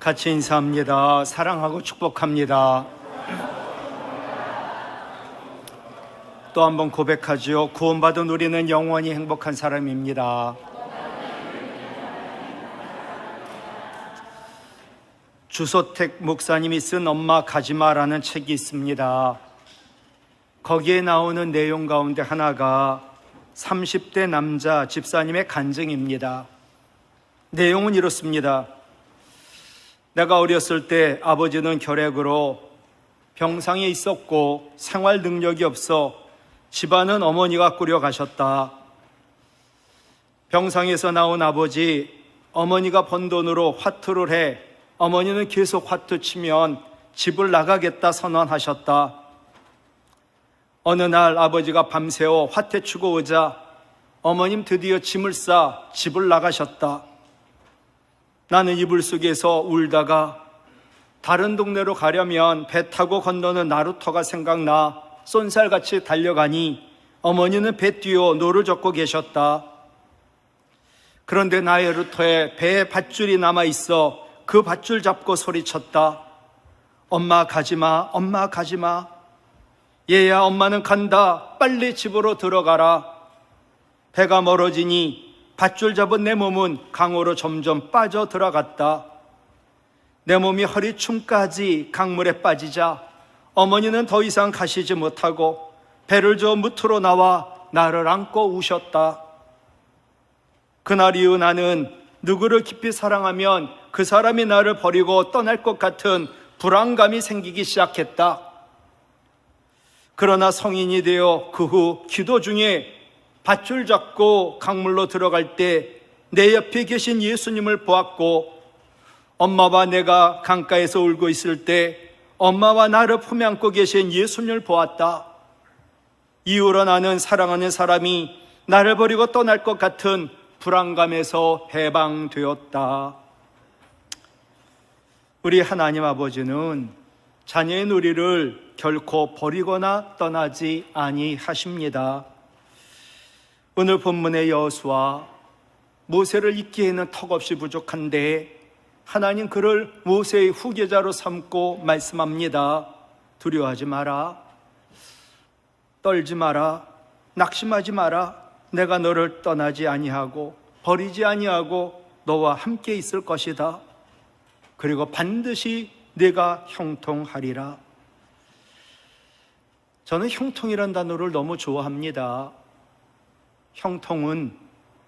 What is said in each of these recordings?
같이 인사합니다. 사랑하고 축복합니다. 또 한 번 고백하지요. 구원받은 우리는 영원히 행복한 사람입니다. 주소택 목사님이 쓴 엄마 가지마라는 책이 있습니다. 거기에 나오는 내용 가운데 하나가 30대 남자 집사님의 간증입니다. 내용은 이렇습니다. 내가 어렸을 때 아버지는 결핵으로 병상에 있었고 생활 능력이 없어 집안은 어머니가 꾸려 가셨다. 병상에서 나온 아버지, 어머니가 번 돈으로 화투를 해 어머니는 계속 화투 치면 집을 나가겠다 선언하셨다. 어느 날 아버지가 밤새워 화태 추고 오자 어머님 드디어 짐을 싸 집을 나가셨다. 나는 이불 속에서 울다가 다른 동네로 가려면 배 타고 건너는 나루터가 생각나 쏜살같이 달려가니 어머니는 배 뛰어 노를 젓고 계셨다. 그런데 나의 루터에 배에 밧줄이 남아있어 그 밧줄 잡고 소리쳤다. 엄마 가지마, 엄마 가지마. 얘야 엄마는 간다. 빨리 집으로 들어가라. 배가 멀어지니 밧줄 잡은 내 몸은 강으로 점점 빠져 들어갔다. 내 몸이 허리춤까지 강물에 빠지자 어머니는 더 이상 가시지 못하고 배를 저어 무트로 나와 나를 안고 우셨다. 그날 이후 나는 누구를 깊이 사랑하면 그 사람이 나를 버리고 떠날 것 같은 불안감이 생기기 시작했다. 그러나 성인이 되어 그 후 기도 중에 밧줄 잡고 강물로 들어갈 때 내 옆에 계신 예수님을 보았고 엄마와 내가 강가에서 울고 있을 때 엄마와 나를 품에 안고 계신 예수님을 보았다. 이후로 나는 사랑하는 사람이 나를 버리고 떠날 것 같은 불안감에서 해방되었다. 우리 하나님 아버지는 자녀의 우리를 결코 버리거나 떠나지 아니하십니다. 오늘 본문의 여호수아, 모세를 잊기에는 턱없이 부족한데 하나님 그를 모세의 후계자로 삼고 말씀합니다. 두려워하지 마라, 떨지 마라, 낙심하지 마라. 내가 너를 떠나지 아니하고 버리지 아니하고 너와 함께 있을 것이다. 그리고 반드시 내가 형통하리라. 저는 형통이란 단어를 너무 좋아합니다. 형통은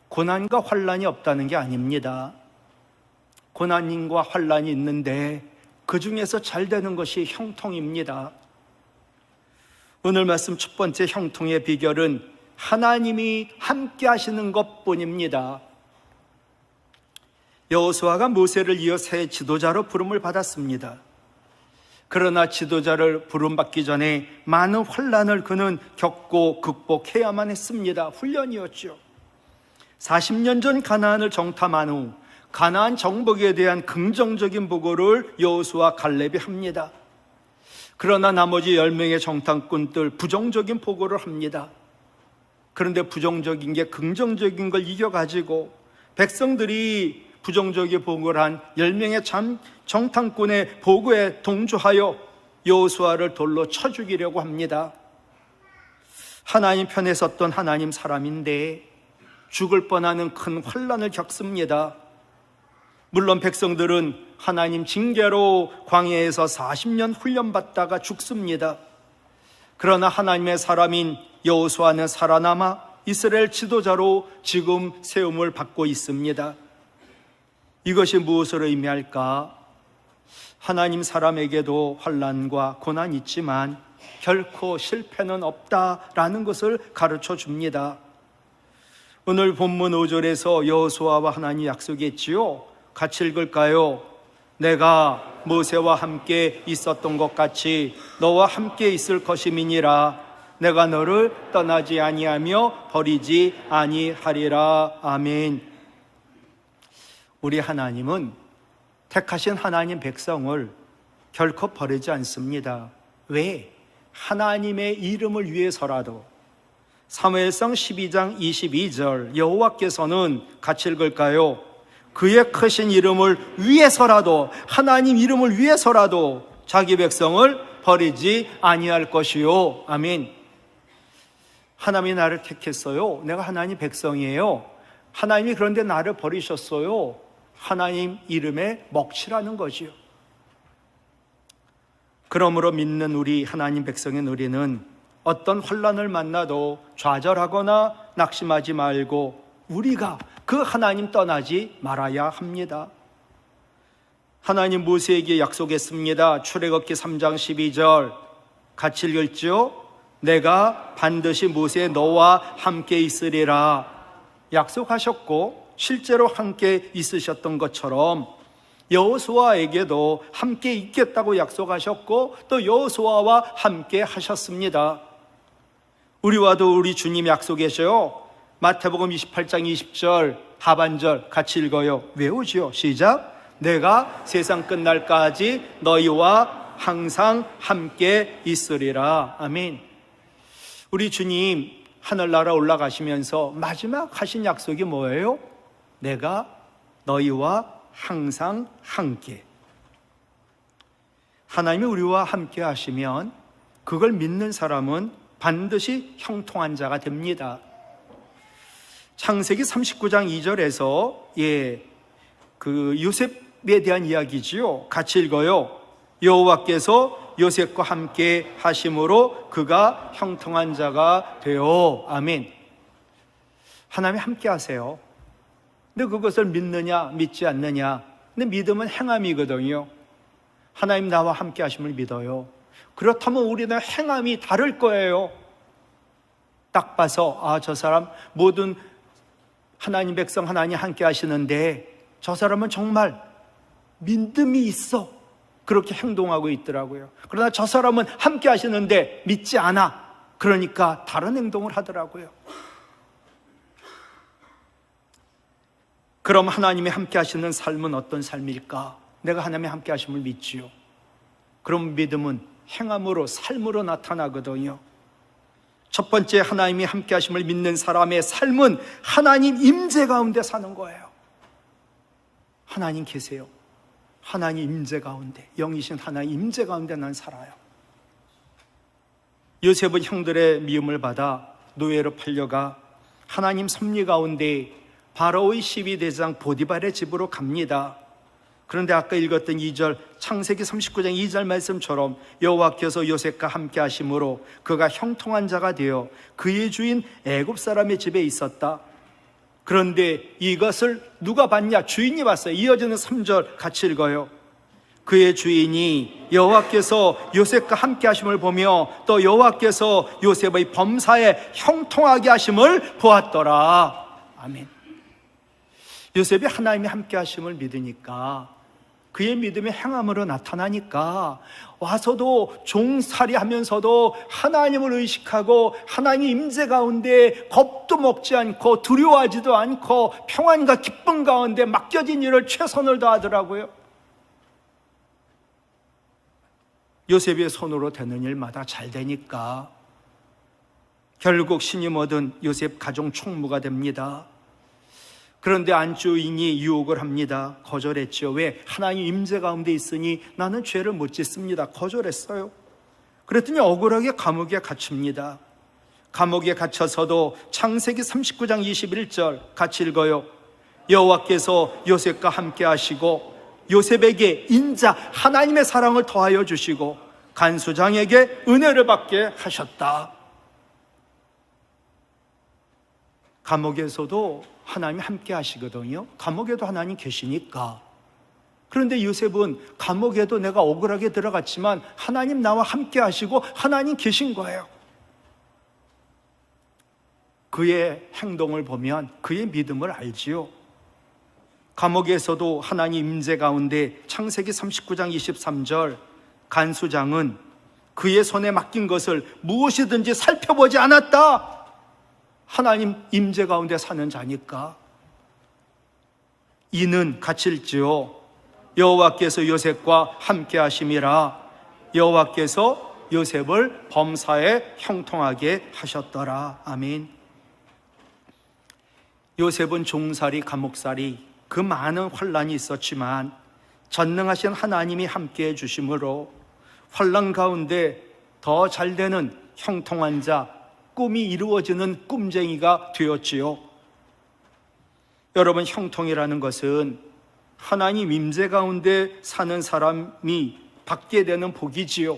고난과 환난이 없다는 게 아닙니다. 고난과 환난이 있는데 그 중에서 잘 되는 것이 형통입니다. 오늘 말씀 첫 번째 형통의 비결은 하나님이 함께 하시는 것뿐입니다. 여호수아가 모세를 이어 새 지도자로 부름을 받았습니다. 그러나 지도자를 부름받기 전에 많은 환난을 그는 겪고 극복해야만 했습니다. 훈련이었죠. 40년 전 가나안을 정탐한 후 가나안 정복에 대한 긍정적인 보고를 여호수아 갈렙이 합니다. 그러나 나머지 10명의 정탐꾼들 부정적인 보고를 합니다. 그런데 부정적인 게 긍정적인 걸 이겨가지고 백성들이 부정적인 보고를 한 10명의 정탐꾼의 보고에 동조하여 여호수아를 돌로 쳐 죽이려고 합니다. 하나님 편에 섰던 하나님 사람인데 죽을 뻔하는 큰 환난을 겪습니다. 물론 백성들은 하나님 징계로 광야에서 40년 훈련받다가 죽습니다. 그러나 하나님의 사람인 여호수아는 살아남아 이스라엘 지도자로 지금 세움을 받고 있습니다. 이것이 무엇을 의미할까? 하나님 사람에게도 환난과 고난이 있지만 결코 실패는 없다라는 것을 가르쳐 줍니다. 오늘 본문 5절에서 여호수아와 하나님이 약속했지요. 같이 읽을까요? 내가 모세와 함께 있었던 것 같이 너와 함께 있을 것임이니라. 내가 너를 떠나지 아니하며 버리지 아니하리라. 아멘. 우리 하나님은 택하신 하나님 백성을 결코 버리지 않습니다. 왜? 하나님의 이름을 위해서라도. 사무엘상 12장 22절 여호와께서는 같이 읽을까요? 그의 크신 이름을 위해서라도, 하나님 이름을 위해서라도 자기 백성을 버리지 아니할 것이요. 아멘. 하나님이 나를 택했어요. 내가 하나님 백성이에요. 하나님이 그런데 나를 버리셨어요. 하나님 이름에 먹칠하는 거지요. 그러므로 믿는 우리 하나님 백성인 우리는 어떤 환난을 만나도 좌절하거나 낙심하지 말고 우리가 그 하나님 떠나지 말아야 합니다. 하나님 모세에게 약속했습니다. 출애굽기 3장 12절 같이 읽을지요? 내가 반드시 모세 너와 함께 있으리라 약속하셨고 실제로 함께 있으셨던 것처럼 여호수아에게도 함께 있겠다고 약속하셨고 또 여호수아와 함께 하셨습니다. 우리와도 우리 주님이 약속하셔요. 마태복음 28장 20절 하반절 같이 읽어요. 외우지요. 시작. 내가 세상 끝날까지 너희와 항상 함께 있으리라. 아멘. 우리 주님 하늘나라 올라가시면서 마지막 하신 약속이 뭐예요? 내가 너희와 항상 함께. 하나님이 우리와 함께 하시면 그걸 믿는 사람은 반드시 형통한 자가 됩니다. 창세기 39장 2절에서 그 요셉에 대한 이야기지요. 같이 읽어요. 여호와께서 요셉과 함께 하심으로 그가 형통한 자가 되어. 아멘. 하나님이 함께 하세요. 근데 그것을 믿느냐 믿지 않느냐. 근데 믿음은 행함이거든요. 하나님 나와 함께 하심을 믿어요. 그렇다면 우리는 행함이 다를 거예요. 딱 봐서 저 사람 모든 하나님 백성 하나님 함께 하시는데 저 사람은 정말 믿음이 있어. 그렇게 행동하고 있더라고요. 그러나 저 사람은 함께 하시는데 믿지 않아. 그러니까 다른 행동을 하더라고요. 그럼 하나님이 함께 하시는 삶은 어떤 삶일까? 내가 하나님이 함께 하심을 믿지요. 그럼 믿음은 행함으로 삶으로 나타나거든요. 첫 번째 하나님이 함께 하심을 믿는 사람의 삶은 하나님 임재 가운데 사는 거예요. 하나님 계세요. 하나님 임재 가운데, 영이신 하나님 임재 가운데 난 살아요. 요셉은 형들의 미움을 받아 노예로 팔려가 하나님 섭리 가운데 바로의 12대장 보디발의 집으로 갑니다. 그런데 아까 읽었던 2절 창세기 39장 2절 말씀처럼 여호와께서 요셉과 함께 하심으로 그가 형통한 자가 되어 그의 주인 애굽 사람의 집에 있었다. 그런데 이것을 누가 봤냐? 주인이 봤어요. 이어지는 3절 같이 읽어요. 그의 주인이 여호와께서 요셉과 함께 하심을 보며 또 여호와께서 요셉의 범사에 형통하게 하심을 보았더라. 아멘. 요셉이 하나님이 함께 하심을 믿으니까 그의 믿음이 행함으로 나타나니까 와서도 종살이 하면서도 하나님을 의식하고 하나님 임재 가운데 겁도 먹지 않고 두려워하지도 않고 평안과 기쁨 가운데 맡겨진 일을 최선을 다하더라고요. 요셉의 손으로 되는 일마다 잘 되니까 결국 신임 얻은 요셉 가정 총무가 됩니다. 그런데 안주인이 유혹을 합니다. 거절했죠. 왜? 하나님 임재 가운데 있으니 나는 죄를 못 짓습니다. 거절했어요. 그랬더니 억울하게 감옥에 갇힙니다. 감옥에 갇혀서도 창세기 39장 21절 같이 읽어요. 여호와께서 요셉과 함께 하시고 요셉에게 인자 하나님의 사랑을 더하여 주시고 간수장에게 은혜를 받게 하셨다. 감옥에서도 하나님이 함께 하시거든요. 감옥에도 하나님 계시니까. 그런데 요셉은 감옥에도 내가 억울하게 들어갔지만 하나님 나와 함께 하시고 하나님 계신 거예요. 그의 행동을 보면 그의 믿음을 알지요. 감옥에서도 하나님 임재 가운데 창세기 39장 23절 간수장은 그의 손에 맡긴 것을 무엇이든지 살펴보지 않았다. 하나님 임재 가운데 사는 자니까. 이는 같이 읽지요. 여호와께서 요셉과 함께 하심이라. 여호와께서 요셉을 범사에 형통하게 하셨더라. 아멘. 요셉은 종살이 감옥살이 그 많은 환난이 있었지만 전능하신 하나님이 함께해 주심으로 환난 가운데 더 잘되는 형통한 자, 꿈이 이루어지는 꿈쟁이가 되었지요. 여러분, 형통이라는 것은 하나님 임재 가운데 사는 사람이 받게 되는 복이지요.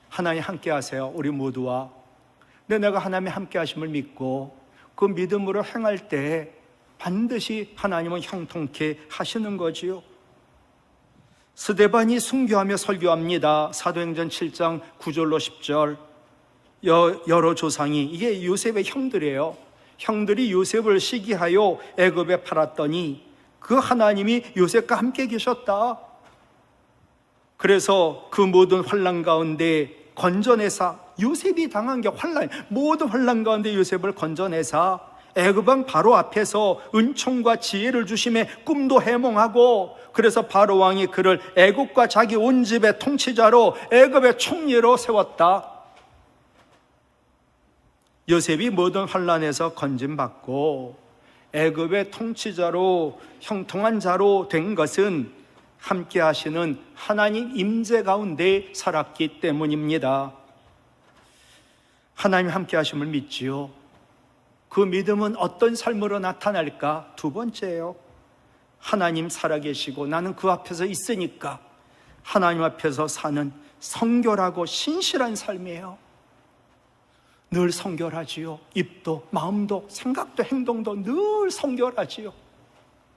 하나님 함께 하세요, 우리 모두와. 근데 내가 하나님의 함께 하심을 믿고 그 믿음으로 행할 때 반드시 하나님은 형통케 하시는 거지요. 스데반이 순교하며 설교합니다. 사도행전 7장 9절로 10절. 여러 조상이, 이게 요셉의 형들이에요. 형들이 요셉을 시기하여 애굽에 팔았더니 그 하나님이 요셉과 함께 계셨다. 그래서 그 모든 환난 가운데 건져내사, 요셉이 당한 게 환난, 모든 환난 가운데 요셉을 건져내사 애굽 왕 바로 앞에서 은총과 지혜를 주심에 꿈도 해몽하고, 그래서 바로 왕이 그를 애굽과 자기 온 집의 통치자로 애굽의 총리로 세웠다. 요셉이 모든 환난에서 건짐받고 애굽의 통치자로 형통한 자로 된 것은 함께 하시는 하나님 임재 가운데 살았기 때문입니다. 하나님 함께 하심을 믿지요. 그 믿음은 어떤 삶으로 나타날까? 두 번째예요. 하나님 살아계시고 나는 그 앞에서 있으니까 하나님 앞에서 사는 성결하고 신실한 삶이에요. 늘 성결하지요. 입도, 마음도, 생각도, 행동도 늘 성결하지요.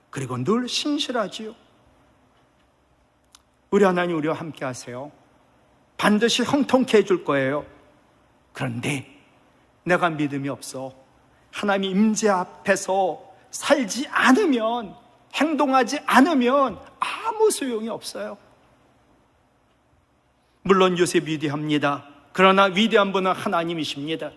그리고 늘 신실하지요. 우리 하나님 우리와 함께 하세요. 반드시 형통케 해줄 거예요. 그런데 내가 믿음이 없어, 하나님 임재 앞에서 살지 않으면, 행동하지 않으면 아무 소용이 없어요. 물론 요셉 위대합니다. 그러나 위대한 분은 하나님이십니다.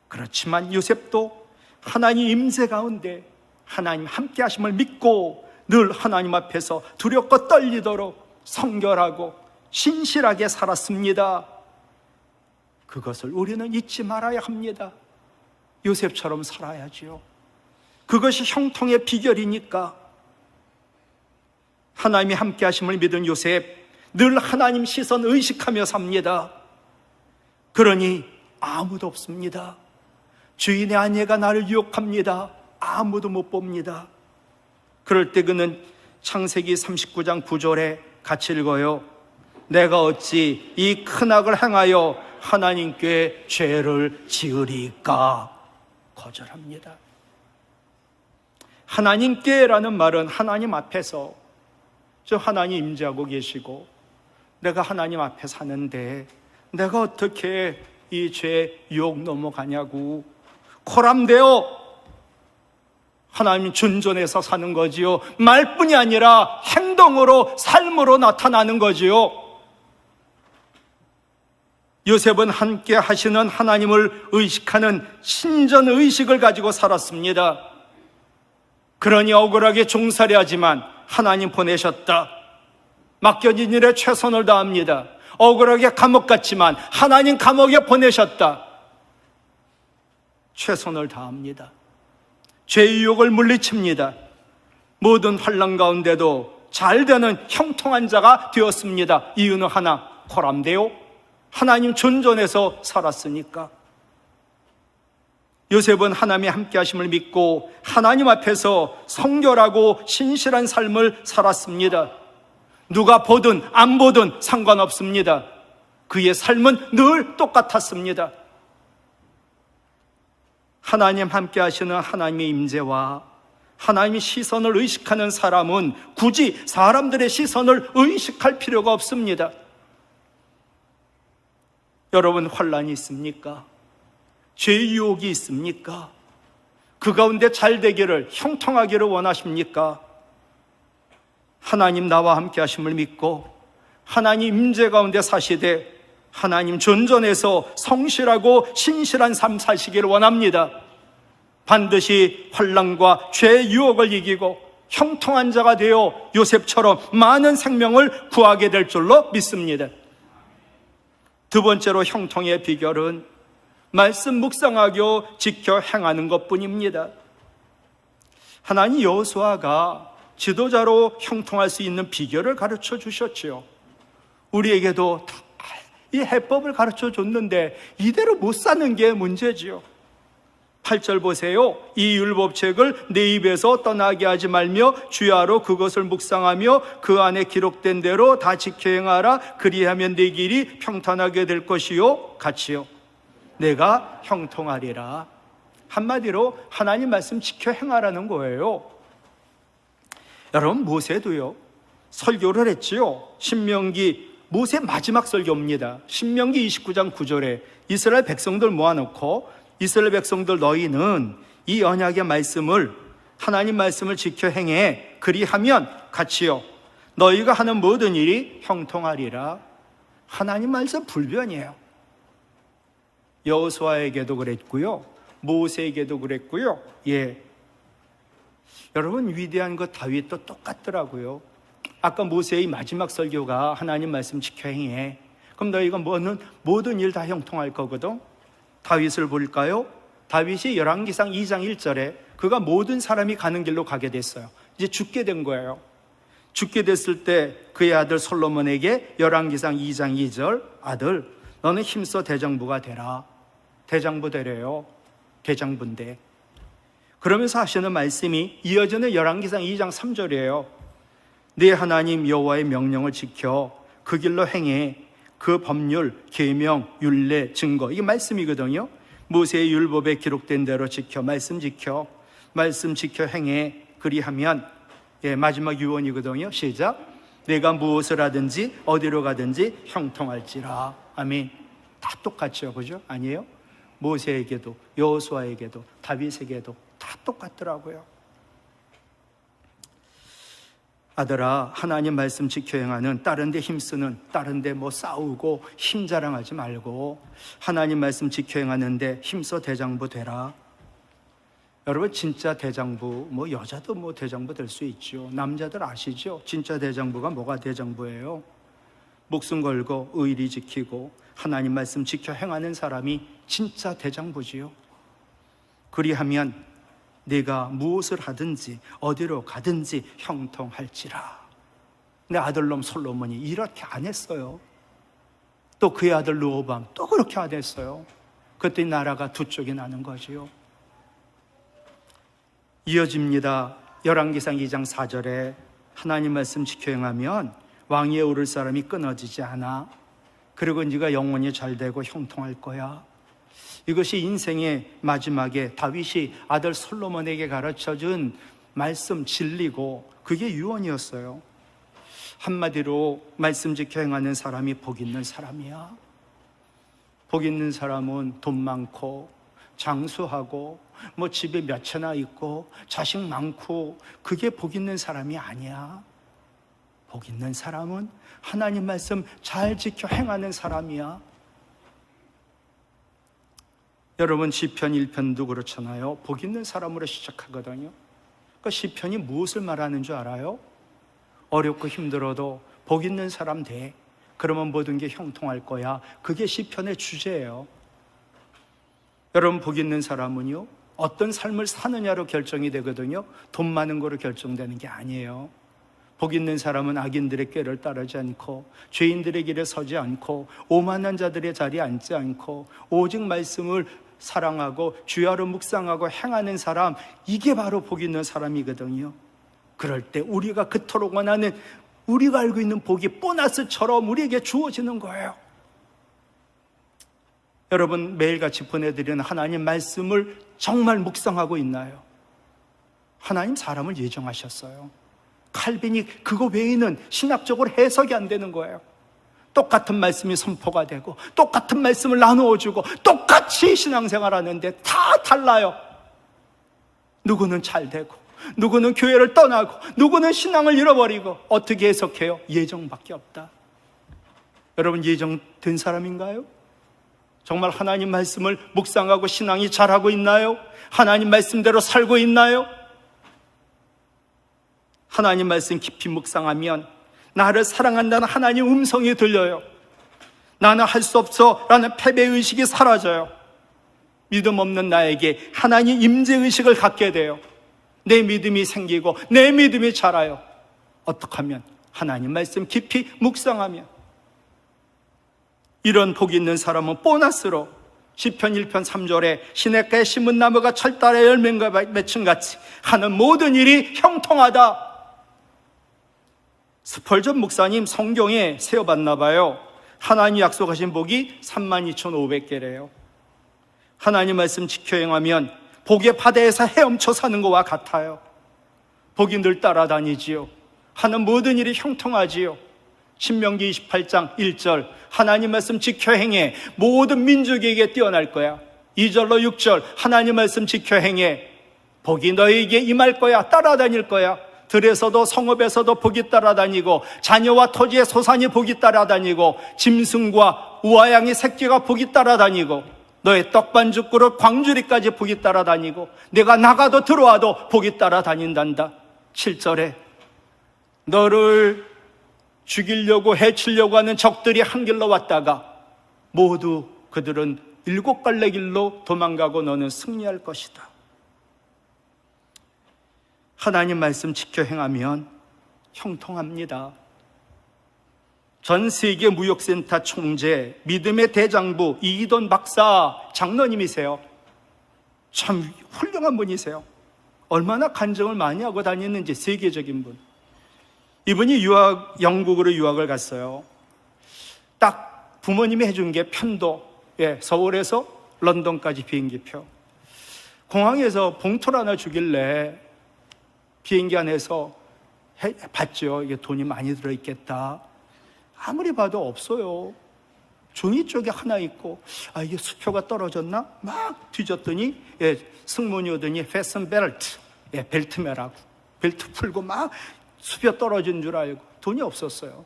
그렇지만 요셉도 하나님 임재 가운데 하나님 함께 하심을 믿고 늘 하나님 앞에서 두렵고 떨리도록 성결하고 신실하게 살았습니다. 그것을 우리는 잊지 말아야 합니다. 요셉처럼 살아야지요. 그것이 형통의 비결이니까. 하나님이 함께 하심을 믿은 요셉, 늘 하나님 시선 의식하며 삽니다. 그러니 아무도 없습니다. 주인의 아내가 나를 유혹합니다. 아무도 못 봅니다. 그럴 때 그는 창세기 39장 9절에 같이 읽어요. 내가 어찌 이 큰 악을 행하여 하나님께 죄를 지으리까? 거절합니다. 하나님께라는 말은 하나님 앞에서, 저 하나님 임재하고 계시고 내가 하나님 앞에 사는데 내가 어떻게 이 죄 유혹 넘어가냐고 코람되어 하나님 준존에서 사는 거지요. 말뿐이 아니라 행동으로, 삶으로 나타나는 거지요. 요셉은 함께 하시는 하나님을 의식하는 신전의식을 가지고 살았습니다. 그러니 억울하게 종살이하지만 하나님 보내셨다. 맡겨진 일에 최선을 다합니다. 억울하게 감옥 갔지만 하나님 감옥에 보내셨다. 최선을 다합니다. 죄의 유혹을 물리칩니다. 모든 환난 가운데도 잘되는 형통한 자가 되었습니다. 이유는 하나, 코람데오, 하나님 존전에서 살았으니까. 요셉은 하나님의 함께 하심을 믿고 하나님 앞에서 성결하고 신실한 삶을 살았습니다. 누가 보든 안 보든 상관없습니다. 그의 삶은 늘 똑같았습니다. 하나님 함께 하시는 하나님의 임재와 하나님의 시선을 의식하는 사람은 굳이 사람들의 시선을 의식할 필요가 없습니다. 여러분, 환난이 있습니까? 죄의 유혹이 있습니까? 그 가운데 잘 되기를, 형통하기를 원하십니까? 하나님 나와 함께 하심을 믿고 하나님 임재 가운데 사시되 하나님 존전에서 성실하고 신실한 삶 사시기를 원합니다. 반드시 환난과 죄의 유혹을 이기고 형통한 자가 되어 요셉처럼 많은 생명을 구하게 될 줄로 믿습니다. 두 번째로 형통의 비결은 말씀 묵상하고 지켜 행하는 것뿐입니다. 하나님 여호수아가 지도자로 형통할 수 있는 비결을 가르쳐 주셨지요. 우리에게도 이 해법을 가르쳐 줬는데 이대로 못 사는 게 문제지요. 8절 보세요. 이 율법책을 내 입에서 떠나게 하지 말며 주야로 그것을 묵상하며 그 안에 기록된 대로 다 지켜 행하라. 그리하면 내 길이 평탄하게 될 것이요 같이요 내가 형통하리라. 한마디로 하나님 말씀 지켜 행하라는 거예요. 여러분, 모세도요 설교를 했지요. 신명기, 모세 마지막 설교입니다. 신명기 29장 9절에 이스라엘 백성들 모아놓고 이스라엘 백성들, 너희는 이 언약의 말씀을, 하나님 말씀을 지켜 행해. 그리하면 같이요 너희가 하는 모든 일이 형통하리라. 하나님 말씀 불변이에요. 여호수아에게도 그랬고요, 모세에게도 그랬고요. 여러분, 위대한 것 다윗도 똑같더라고요. 아까 모세의 마지막 설교가 하나님 말씀 지켜 행해. 그럼 너희가 모든 일 다 형통할 거거든. 다윗을 볼까요? 다윗이 열왕기상 2장 1절에 그가 모든 사람이 가는 길로 가게 됐어요. 이제 죽게 된 거예요. 죽게 됐을 때 그의 아들 솔로몬에게 열왕기상 2장 2절, 아들 너는 힘써 대장부가 되라. 대장부 되래요. 대장부인데. 그러면서 하시는 말씀이 이어지는 열왕기상 2장 3절이에요. 네 하나님 여호와의 명령을 지켜 그 길로 행해. 그 법률, 계명, 율례, 증거, 이게 말씀이거든요. 모세의 율법에 기록된 대로 지켜, 말씀 지켜 행해. 그리하면, 마지막 유언이거든요. 시작. 내가 무엇을 하든지 어디로 가든지 형통할지라. 아멘. 다 똑같죠, 그죠? 아니에요? 모세에게도, 여호수아에게도, 다윗에게도 다 똑같더라고요. 아들아, 하나님 말씀 지켜 행하는, 다른 데 힘쓰는, 다른 데 싸우고 힘 자랑하지 말고 하나님 말씀 지켜 행하는데 힘써 대장부 되라. 여러분, 진짜 대장부, 여자도 대장부 될 수 있죠. 남자들 아시죠? 진짜 대장부가 뭐가 대장부예요? 목숨 걸고 의리 지키고 하나님 말씀 지켜 행하는 사람이 진짜 대장부지요. 그리하면 내가 무엇을 하든지 어디로 가든지 형통할지라. 내 아들놈 솔로몬이 이렇게 안 했어요. 또 그의 아들 르호보암 또 그렇게 안 했어요. 그때 나라가 두 쪽이 나는 거지요. 이어집니다. 열왕기상 2장 4절에 하나님 말씀 지켜 행하면 왕위에 오를 사람이 끊어지지 않아. 그리고 네가 영원히 잘되고 형통할 거야. 이것이 인생의 마지막에 다윗이 아들 솔로몬에게 가르쳐준 말씀, 진리고 그게 유언이었어요. 한마디로 말씀 지켜 행하는 사람이 복 있는 사람이야. 복 있는 사람은 돈 많고 장수하고 집에 몇 채나 있고 자식 많고 그게 복 있는 사람이 아니야. 복 있는 사람은 하나님 말씀 잘 지켜 행하는 사람이야. 여러분, 시편 1편도 그렇잖아요. 복 있는 사람으로 시작하거든요. 그러니까 시편이 무엇을 말하는 줄 알아요? 어렵고 힘들어도 복 있는 사람 돼. 그러면 모든 게 형통할 거야. 그게 시편의 주제예요. 여러분, 복 있는 사람은요, 어떤 삶을 사느냐로 결정이 되거든요. 돈 많은 거로 결정되는 게 아니에요. 복 있는 사람은 악인들의 꾀를 따르지 않고 죄인들의 길에 서지 않고 오만한 자들의 자리에 앉지 않고 오직 말씀을 사랑하고 주야로 묵상하고 행하는 사람, 이게 바로 복 있는 사람이거든요. 그럴 때 우리가 그토록 원하는, 우리가 알고 있는 복이 보너스처럼 우리에게 주어지는 거예요. 여러분, 매일같이 보내드리는 하나님 말씀을 정말 묵상하고 있나요? 하나님 사람을 예정하셨어요. 칼빈이 그거 외에는 신학적으로 해석이 안 되는 거예요. 똑같은 말씀이 선포가 되고 똑같은 말씀을 나누어주고 똑같이 신앙생활 하는데 다 달라요. 누구는 잘 되고 누구는 교회를 떠나고 누구는 신앙을 잃어버리고. 어떻게 해석해요? 예정밖에 없다. 여러분, 예정된 사람인가요? 정말 하나님 말씀을 묵상하고 신앙이 잘하고 있나요? 하나님 말씀대로 살고 있나요? 하나님 말씀 깊이 묵상하면 나를 사랑한다는 하나님 음성이 들려요. 나는 할 수 없어 라는 패배의식이 사라져요. 믿음 없는 나에게 하나님 임재의식을 갖게 돼요. 내 믿음이 생기고 내 믿음이 자라요. 어떻게 하면? 하나님 말씀 깊이 묵상하며. 이런 복이 있는 사람은 보너스로 시편 1편 3절에 시냇가에 심은 나무가 철달에 열매가 맺힌 같이 하는 모든 일이 형통하다. 스펄전 목사님 성경에 세어봤나 봐요. 하나님이 약속하신 복이 32,500개래요. 하나님 말씀 지켜 행하면 복의 바다에서 헤엄쳐 사는 것과 같아요. 복이 늘 따라다니지요. 하는 모든 일이 형통하지요. 신명기 28장 1절 하나님 말씀 지켜 행해 모든 민족에게 뛰어날 거야. 2절로 6절 하나님 말씀 지켜 행해 복이 너에게 임할 거야. 따라다닐 거야. 들에서도 성읍에서도 복이 따라다니고 자녀와 토지의 소산이 복이 따라다니고 짐승과 우아양의 새끼가 복이 따라다니고 너의 떡반죽 그릇 광주리까지 복이 따라다니고 내가 나가도 들어와도 복이 따라다닌단다. 7절에 너를 죽이려고 해치려고 하는 적들이 한 길로 왔다가 모두 그들은 7갈래 길로 도망가고 너는 승리할 것이다. 하나님 말씀 지켜 행하면 형통합니다. 전 세계 무역센터 총재, 믿음의 대장부 이기돈 박사 장로님이세요. 참 훌륭한 분이세요. 얼마나 간증을 많이 하고 다녔는지 세계적인 분. 이분이 영국으로 유학을 갔어요. 딱 부모님이 해준 게 편도, 서울에서 런던까지 비행기표. 공항에서 봉투를 하나 주길래 비행기 안에서 봤죠. 이게 돈이 많이 들어있겠다. 아무리 봐도 없어요. 종이 쪽에 하나 있고, 이게 수표가 떨어졌나? 막 뒤졌더니, 승무원이 오더니, fasten belt, 벨트 매라고. 벨트 풀고 막 수표 떨어진 줄 알고, 돈이 없었어요.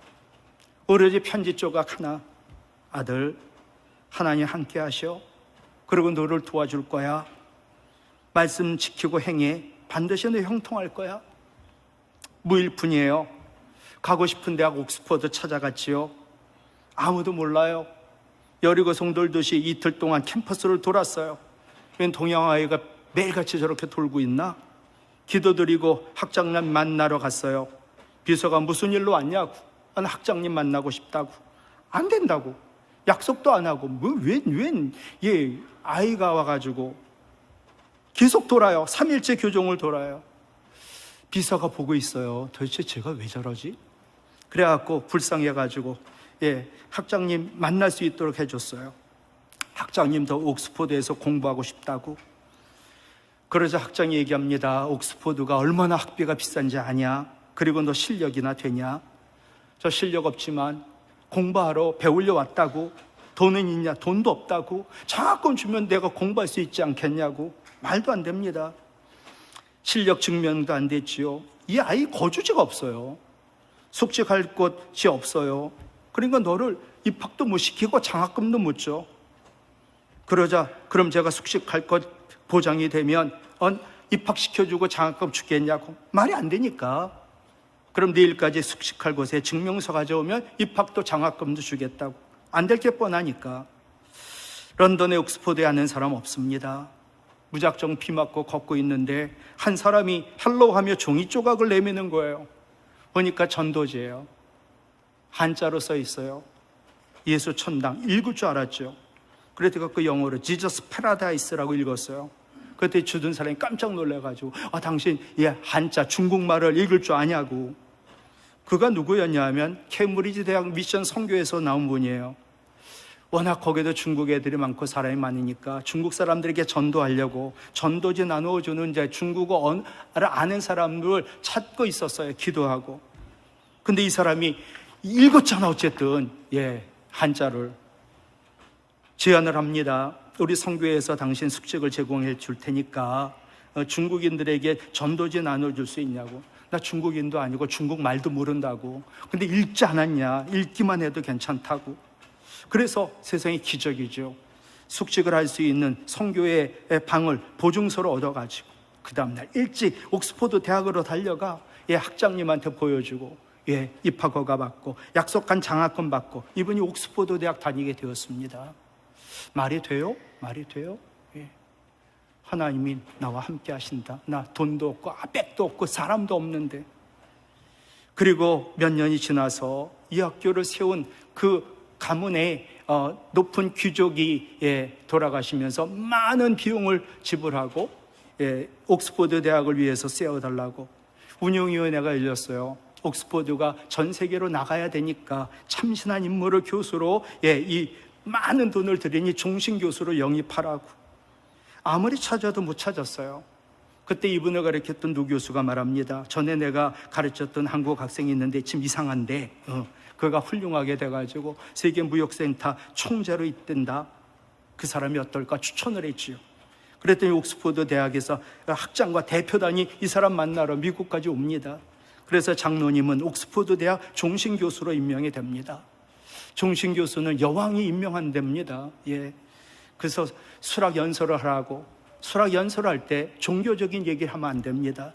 오로지 편지 조각 하나. 아들, 하나님 함께 하셔. 그리고 너를 도와줄 거야. 말씀 지키고 행해. 반드시 너 형통할 거야. 무일푼이에요. 가고 싶은 대학 옥스퍼드 찾아갔지요. 아무도 몰라요. 여리고성 돌듯이 이틀 동안 캠퍼스를 돌았어요. 웬 동양아이가 매일같이 저렇게 돌고 있나? 기도드리고 학장님 만나러 갔어요. 비서가 무슨 일로 왔냐고. 난 학장님 만나고 싶다고. 안 된다고. 약속도 안 하고. 아이가 와가지고 계속 돌아요. 3일째 교종을 돌아요. 비서가 보고 있어요. 도대체 제가 왜 저러지? 그래갖고 불쌍해가지고 학장님 만날 수 있도록 해줬어요. 학장님도 옥스퍼드에서 공부하고 싶다고. 그러자 학장이 얘기합니다. 옥스퍼드가 얼마나 학비가 비싼지 아냐? 그리고 너 실력이나 되냐? 저 실력 없지만 공부하러 배우려 왔다고. 돈은 있냐? 돈도 없다고. 장학금 주면 내가 공부할 수 있지 않겠냐고. 말도 안 됩니다. 실력 증명도 안 됐지요. 이 아이 거주지가 없어요. 숙직할 곳이 없어요. 그러니까 너를 입학도 못 시키고 장학금도 못 줘. 그러자 그럼 제가 숙식할 것 보장이 되면 입학시켜주고 장학금 주겠냐고. 말이 안 되니까. 그럼 내일까지 숙식할 곳에 증명서 가져오면 입학도 장학금도 주겠다고. 안 될 게 뻔하니까. 런던에 옥스퍼드에 아는 사람 없습니다. 무작정 비 맞고 걷고 있는데 한 사람이 헬로우 하며 종이 조각을 내미는 거예요. 보니까 전도지예요. 한자로 써 있어요. 예수 천당. 읽을 줄 알았죠. 그래서 그 영어로 Jesus Paradise라고 읽었어요. 그때 주둔 사람이 깜짝 놀라가지고 당신 한자 중국말을 읽을 줄 아냐고. 그가 누구였냐 하면 케임브리지 대학 미션 선교에서 나온 분이에요. 워낙 거기도 중국 애들이 많고 사람이 많으니까 중국 사람들에게 전도하려고 전도지 나누어주는 이제 중국어를 아는 사람들을 찾고 있었어요. 기도하고. 근데 이 사람이 읽었잖아. 어쨌든 한자를. 제안을 합니다. 우리 선교회에서 당신 숙식을 제공해 줄 테니까 중국인들에게 전도지 나눠줄 수 있냐고. 나 중국인도 아니고 중국말도 모른다고. 근데 읽지 않았냐. 읽기만 해도 괜찮다고. 그래서 세상의 기적이죠. 숙식을 할 수 있는 선교회 방을 보증서로 얻어가지고 그 다음날 일찍 옥스퍼드 대학으로 달려가 학장님한테 보여주고 입학 허가 받고 약속한 장학금 받고 이분이 옥스퍼드 대학 다니게 되었습니다. 말이 돼요? 말이 돼요? 하나님이 나와 함께 하신다. 나 돈도 없고 백도 없고 사람도 없는데. 그리고 몇 년이 지나서 이 학교를 세운 그 가문의 높은 귀족이 돌아가시면서 많은 비용을 지불하고 옥스퍼드 대학을 위해서 세워달라고 운영위원회가 열렸어요. 옥스퍼드가 전 세계로 나가야 되니까 참신한 인물을 교수로 이 많은 돈을 들이니 종신교수로 영입하라고. 아무리 찾아도 못 찾았어요. 그때 이분을 가르쳤던 노 교수가 말합니다. 전에 내가 가르쳤던 한국 학생이 있는데 지금 이상한데 그가 훌륭하게 돼가지고 세계무역센터 총재로 있댄다. 그 사람이 어떨까 추천을 했지요. 그랬더니 옥스퍼드 대학에서 학장과 대표단이 이 사람 만나러 미국까지 옵니다. 그래서 장로님은 옥스퍼드 대학 종신교수로 임명이 됩니다. 종신교수는 여왕이 임명한답니다. 그래서 수락 연설을 하라고. 수락 연설을 할 때 종교적인 얘기를 하면 안 됩니다.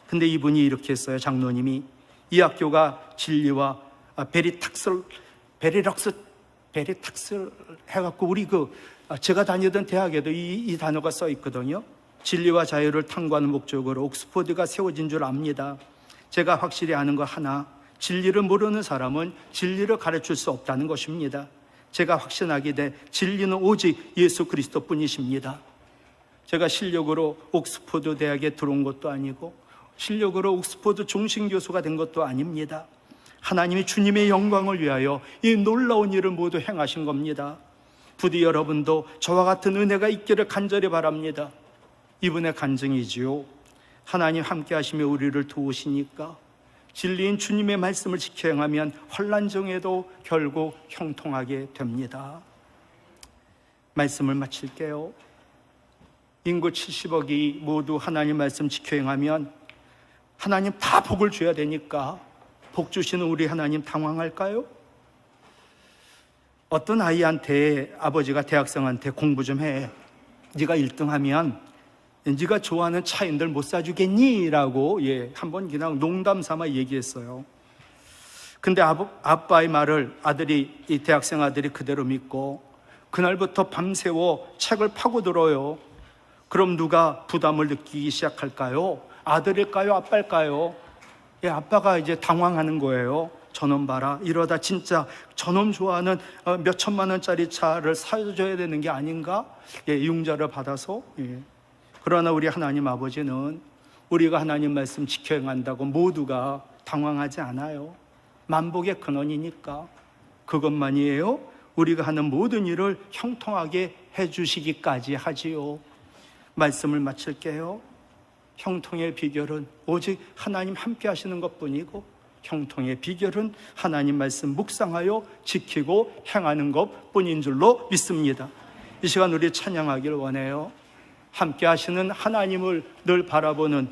근데 이분이 이렇게 했어요. 장로님이 이 학교가 진리와 베리탁슬 해갖고 우리 제가 다니던 대학에도 이 단어가 써 있거든요. 진리와 자유를 탐구하는 목적으로 옥스퍼드가 세워진 줄 압니다. 제가 확실히 아는 거 하나, 진리를 모르는 사람은 진리를 가르칠 수 없다는 것입니다. 제가 확신하게 돼 진리는 오직 예수 그리스도 뿐이십니다. 제가 실력으로 옥스퍼드 대학에 들어온 것도 아니고 실력으로 옥스퍼드 종신교수가 된 것도 아닙니다. 하나님이 주님의 영광을 위하여 이 놀라운 일을 모두 행하신 겁니다. 부디 여러분도 저와 같은 은혜가 있기를 간절히 바랍니다. 이분의 간증이지요. 하나님 함께 하시며 우리를 도우시니까 진리인 주님의 말씀을 지켜 행하면 환난 중에도 결국 형통하게 됩니다. 말씀을 마칠게요. 인구 70억이 모두 하나님 말씀 지켜 행하면 하나님 다 복을 줘야 되니까 복 주시는 우리 하나님 당황할까요? 어떤 아이한테 아버지가 대학생한테 공부 좀 해. 네가 1등하면 네가 좋아하는 차인들 못 사주겠니? 라고 한번 그냥 농담 삼아 얘기했어요. 근데 아빠의 말을 이 대학생 아들이 그대로 믿고 그날부터 밤새워 책을 파고들어요. 그럼 누가 부담을 느끼기 시작할까요? 아들일까요? 아빠일까요? 아빠가 이제 당황하는 거예요. 저놈 봐라. 이러다 진짜 저놈 좋아하는 몇 천만 원짜리 차를 사줘야 되는 게 아닌가? 융자를 받아서. 그러나 우리 하나님 아버지는 우리가 하나님 말씀 지켜 행한다고 모두가 당황하지 않아요. 만복의 근원이니까. 그것만이에요. 우리가 하는 모든 일을 형통하게 해주시기까지 하지요. 말씀을 마칠게요. 형통의 비결은 오직 하나님 함께 하시는 것뿐이고 형통의 비결은 하나님 말씀 묵상하여 지키고 행하는 것뿐인 줄로 믿습니다. 이 시간 우리 찬양하길 원해요. 함께 하시는 하나님을 늘 바라보는